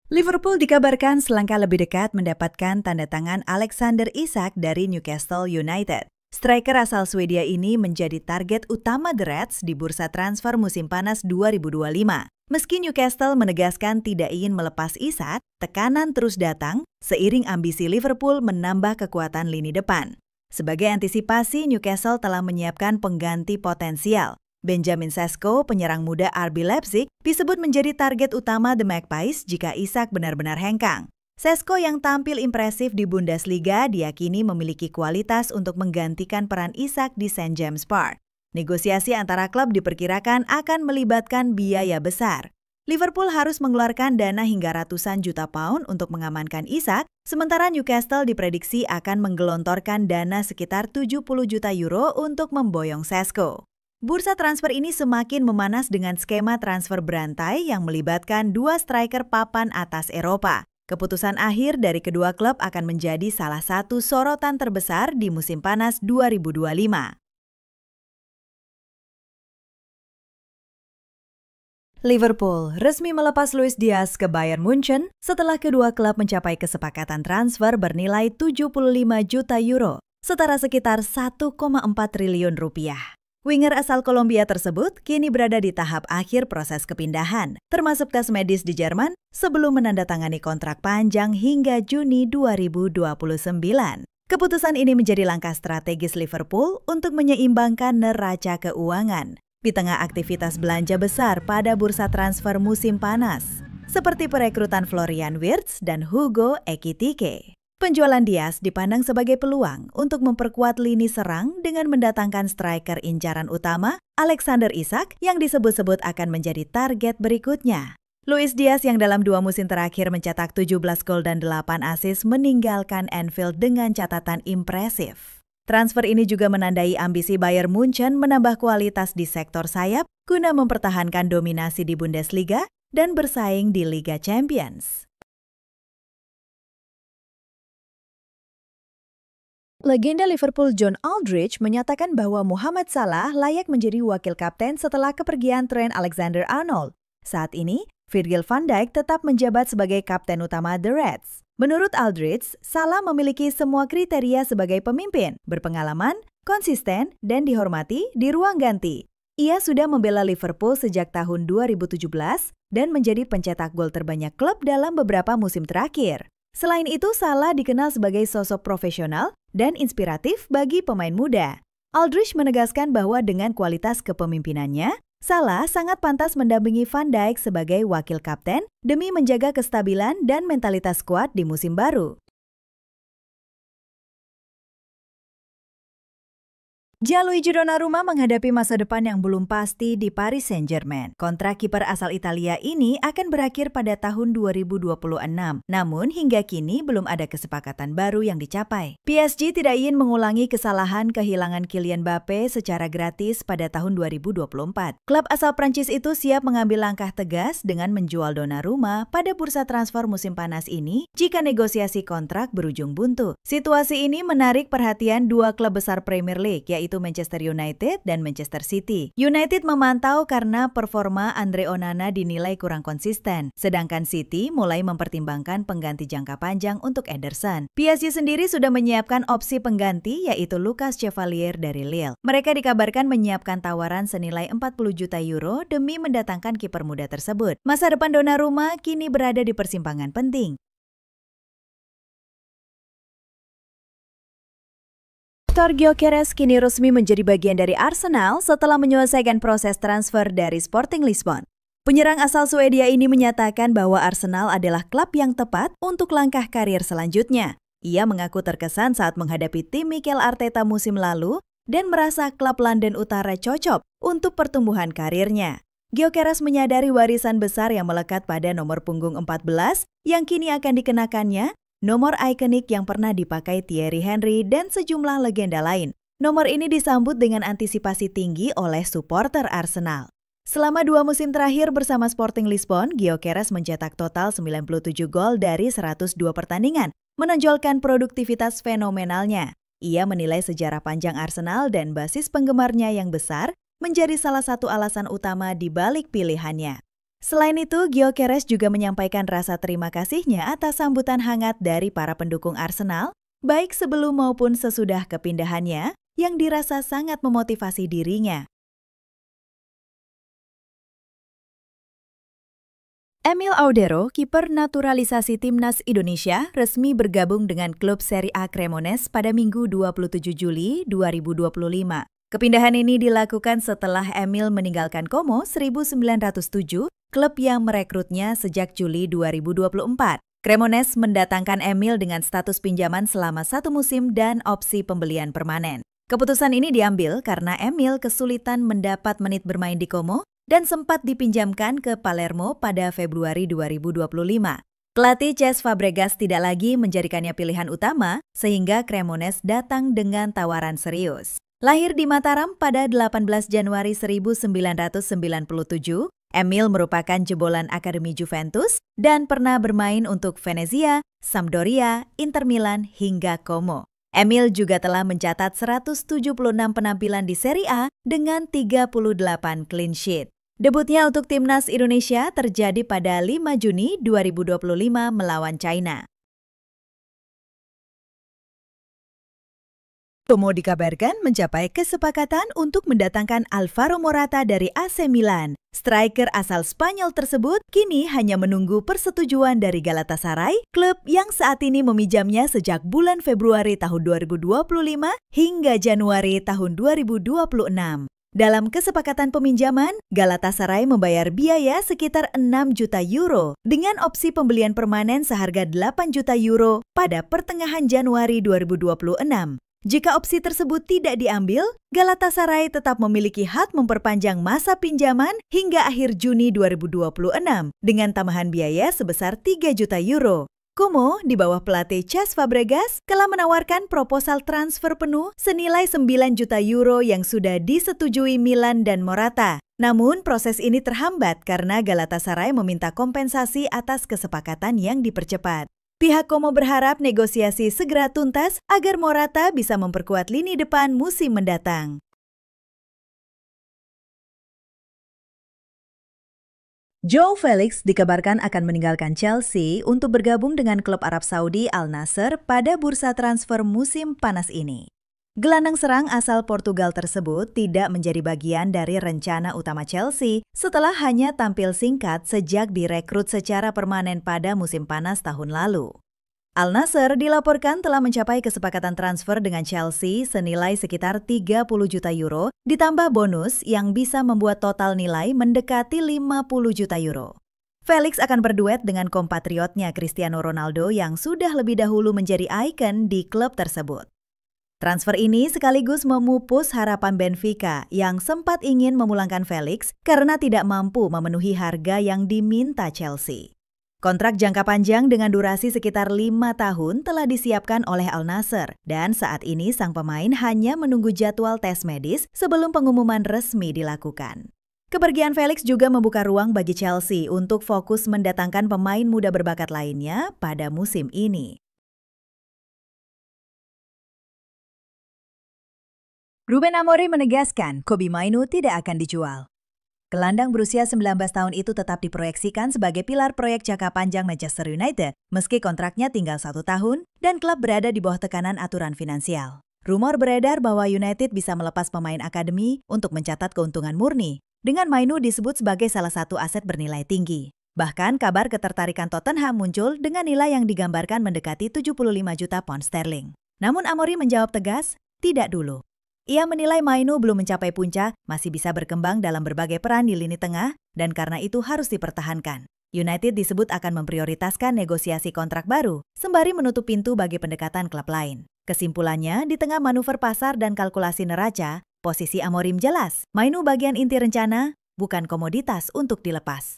Liverpool dikabarkan selangkah lebih dekat mendapatkan tanda tangan Alexander Isak dari Newcastle United. Striker asal Swedia ini menjadi target utama The Reds di bursa transfer musim panas 2025. Meski Newcastle menegaskan tidak ingin melepas Isak, tekanan terus datang seiring ambisi Liverpool menambah kekuatan lini depan. Sebagai antisipasi, Newcastle telah menyiapkan pengganti potensial. Benjamin Sesko, penyerang muda RB Leipzig, disebut menjadi target utama The Magpies jika Isak benar-benar hengkang. Sesko yang tampil impresif di Bundesliga diyakini memiliki kualitas untuk menggantikan peran Isak di St. James Park. Negosiasi antara klub diperkirakan akan melibatkan biaya besar. Liverpool harus mengeluarkan dana hingga ratusan juta pound untuk mengamankan Isak, sementara Newcastle diprediksi akan menggelontorkan dana sekitar 70 juta euro untuk memboyong Sesko. Bursa transfer ini semakin memanas dengan skema transfer berantai yang melibatkan dua striker papan atas Eropa. Keputusan akhir dari kedua klub akan menjadi salah satu sorotan terbesar di musim panas 2025. Liverpool resmi melepas Luis Diaz ke Bayern Munchen setelah kedua klub mencapai kesepakatan transfer bernilai 75 juta euro, setara sekitar 1,4 triliun rupiah. Winger asal Kolombia tersebut kini berada di tahap akhir proses kepindahan, termasuk tes medis di Jerman sebelum menandatangani kontrak panjang hingga Juni 2029. Keputusan ini menjadi langkah strategis Liverpool untuk menyeimbangkan neraca keuangan di tengah aktivitas belanja besar pada bursa transfer musim panas, seperti perekrutan Florian Wirtz dan Hugo Ekitike. Penjualan Diaz dipandang sebagai peluang untuk memperkuat lini serang dengan mendatangkan striker incaran utama, Alexander Isak, yang disebut-sebut akan menjadi target berikutnya. Luis Diaz yang dalam 2 musim terakhir mencetak 17 gol dan 8 assist meninggalkan Anfield dengan catatan impresif. Transfer ini juga menandai ambisi Bayern Munchen menambah kualitas di sektor sayap guna mempertahankan dominasi di Bundesliga dan bersaing di Liga Champions. Legenda Liverpool John Aldridge menyatakan bahwa Mohamed Salah layak menjadi wakil kapten setelah kepergian Trent Alexander-Arnold. Saat ini, Virgil van Dijk tetap menjabat sebagai kapten utama The Reds. Menurut Aldridge, Salah memiliki semua kriteria sebagai pemimpin, berpengalaman, konsisten, dan dihormati di ruang ganti. Ia sudah membela Liverpool sejak tahun 2017 dan menjadi pencetak gol terbanyak klub dalam beberapa musim terakhir. Selain itu, Salah dikenal sebagai sosok profesional dan inspiratif bagi pemain muda. Aldridge menegaskan bahwa dengan kualitas kepemimpinannya, Salah sangat pantas mendampingi Van Dijk sebagai wakil kapten demi menjaga kestabilan dan mentalitas skuad di musim baru. Gianluigi Donnarumma menghadapi masa depan yang belum pasti di Paris Saint-Germain. Kontrak kiper asal Italia ini akan berakhir pada tahun 2026. Namun hingga kini belum ada kesepakatan baru yang dicapai. PSG tidak ingin mengulangi kesalahan kehilangan Kylian Mbappe secara gratis pada tahun 2024. Klub asal Prancis itu siap mengambil langkah tegas dengan menjual Donnarumma pada bursa transfer musim panas ini jika negosiasi kontrak berujung buntu. Situasi ini menarik perhatian dua klub besar Premier League, yaitu Manchester United dan Manchester City. United memantau karena performa Andre Onana dinilai kurang konsisten, sedangkan City mulai mempertimbangkan pengganti jangka panjang untuk Ederson. PSG sendiri sudah menyiapkan opsi pengganti, yaitu Lucas Chevalier dari Lille. Mereka dikabarkan menyiapkan tawaran senilai 40 juta euro demi mendatangkan kiper muda tersebut. Masa depan Donnarumma kini berada di persimpangan penting. Gyökeres kini resmi menjadi bagian dari Arsenal setelah menyelesaikan proses transfer dari Sporting Lisbon. Penyerang asal Swedia ini menyatakan bahwa Arsenal adalah klub yang tepat untuk langkah karir selanjutnya. Ia mengaku terkesan saat menghadapi tim Mikel Arteta musim lalu dan merasa klub London Utara cocok untuk pertumbuhan karirnya. Gyökeres menyadari warisan besar yang melekat pada nomor punggung 14 yang kini akan dikenakannya, nomor ikonik yang pernah dipakai Thierry Henry dan sejumlah legenda lain. Nomor ini disambut dengan antisipasi tinggi oleh supporter Arsenal. Selama 2 musim terakhir bersama Sporting Lisbon, Gyökeres mencetak total 97 gol dari 102 pertandingan, menonjolkan produktivitas fenomenalnya. Ia menilai sejarah panjang Arsenal dan basis penggemarnya yang besar menjadi salah satu alasan utama di balik pilihannya. Selain itu, Gyökeres juga menyampaikan rasa terima kasihnya atas sambutan hangat dari para pendukung Arsenal, baik sebelum maupun sesudah kepindahannya, yang dirasa sangat memotivasi dirinya. Emil Audero, kiper naturalisasi Timnas Indonesia, resmi bergabung dengan klub Serie A Cremonese pada Minggu 27 Juli 2025. Kepindahan ini dilakukan setelah Emil meninggalkan Como 1907, klub yang merekrutnya sejak Juli 2024. Cremonese mendatangkan Emil dengan status pinjaman selama 1 musim dan opsi pembelian permanen. Keputusan ini diambil karena Emil kesulitan mendapat menit bermain di Como dan sempat dipinjamkan ke Palermo pada Februari 2025. Pelatih Cesc Fabregas tidak lagi menjadikannya pilihan utama, sehingga Cremonese datang dengan tawaran serius. Lahir di Mataram pada 18 Januari 1997, Emil merupakan jebolan Akademi Juventus dan pernah bermain untuk Venezia, Sampdoria, Inter Milan, hingga Como. Emil juga telah mencatat 176 penampilan di Serie A dengan 38 clean sheet. Debutnya untuk Timnas Indonesia terjadi pada 5 Juni 2025 melawan China. Como dikabarkan mencapai kesepakatan untuk mendatangkan Alvaro Morata dari AC Milan. Striker asal Spanyol tersebut kini hanya menunggu persetujuan dari Galatasaray, klub yang saat ini meminjamnya sejak bulan Februari tahun 2025 hingga Januari tahun 2026. Dalam kesepakatan peminjaman, Galatasaray membayar biaya sekitar 6 juta euro dengan opsi pembelian permanen seharga 8 juta euro pada pertengahan Januari 2026. Jika opsi tersebut tidak diambil, Galatasaray tetap memiliki hak memperpanjang masa pinjaman hingga akhir Juni 2026 dengan tambahan biaya sebesar 3 juta euro. Como di bawah pelatih Cesc Fabregas telah menawarkan proposal transfer penuh senilai 9 juta euro yang sudah disetujui Milan dan Morata. Namun proses ini terhambat karena Galatasaray meminta kompensasi atas kesepakatan yang dipercepat. Pihak Como berharap negosiasi segera tuntas agar Morata bisa memperkuat lini depan musim mendatang. Joao Felix dikabarkan akan meninggalkan Chelsea untuk bergabung dengan klub Arab Saudi Al Nassr pada bursa transfer musim panas ini. Gelandang serang asal Portugal tersebut tidak menjadi bagian dari rencana utama Chelsea setelah hanya tampil singkat sejak direkrut secara permanen pada musim panas tahun lalu. Al Nassr dilaporkan telah mencapai kesepakatan transfer dengan Chelsea senilai sekitar 30 juta euro ditambah bonus yang bisa membuat total nilai mendekati 50 juta euro. Felix akan berduet dengan kompatriotnya Cristiano Ronaldo yang sudah lebih dahulu menjadi ikon di klub tersebut. Transfer ini sekaligus memupus harapan Benfica yang sempat ingin memulangkan Felix karena tidak mampu memenuhi harga yang diminta Chelsea. Kontrak jangka panjang dengan durasi sekitar 5 tahun telah disiapkan oleh Al Nassr dan saat ini sang pemain hanya menunggu jadwal tes medis sebelum pengumuman resmi dilakukan. Kepergian Felix juga membuka ruang bagi Chelsea untuk fokus mendatangkan pemain muda berbakat lainnya pada musim ini. Ruben Amorim menegaskan Kobbie Mainoo tidak akan dijual. Gelandang berusia 19 tahun itu tetap diproyeksikan sebagai pilar proyek jangka panjang Manchester United, meski kontraknya tinggal 1 tahun dan klub berada di bawah tekanan aturan finansial. Rumor beredar bahwa United bisa melepas pemain akademi untuk mencatat keuntungan murni, dengan Mainoo disebut sebagai salah satu aset bernilai tinggi. Bahkan kabar ketertarikan Tottenham muncul dengan nilai yang digambarkan mendekati 75 juta pound sterling. Namun Amorim menjawab tegas, tidak dulu. Ia menilai Mainoo belum mencapai puncak, masih bisa berkembang dalam berbagai peran di lini tengah, dan karena itu harus dipertahankan. United disebut akan memprioritaskan negosiasi kontrak baru, sembari menutup pintu bagi pendekatan klub lain. Kesimpulannya, di tengah manuver pasar dan kalkulasi neraca, posisi Amorim jelas. Mainoo bagian inti rencana, bukan komoditas untuk dilepas.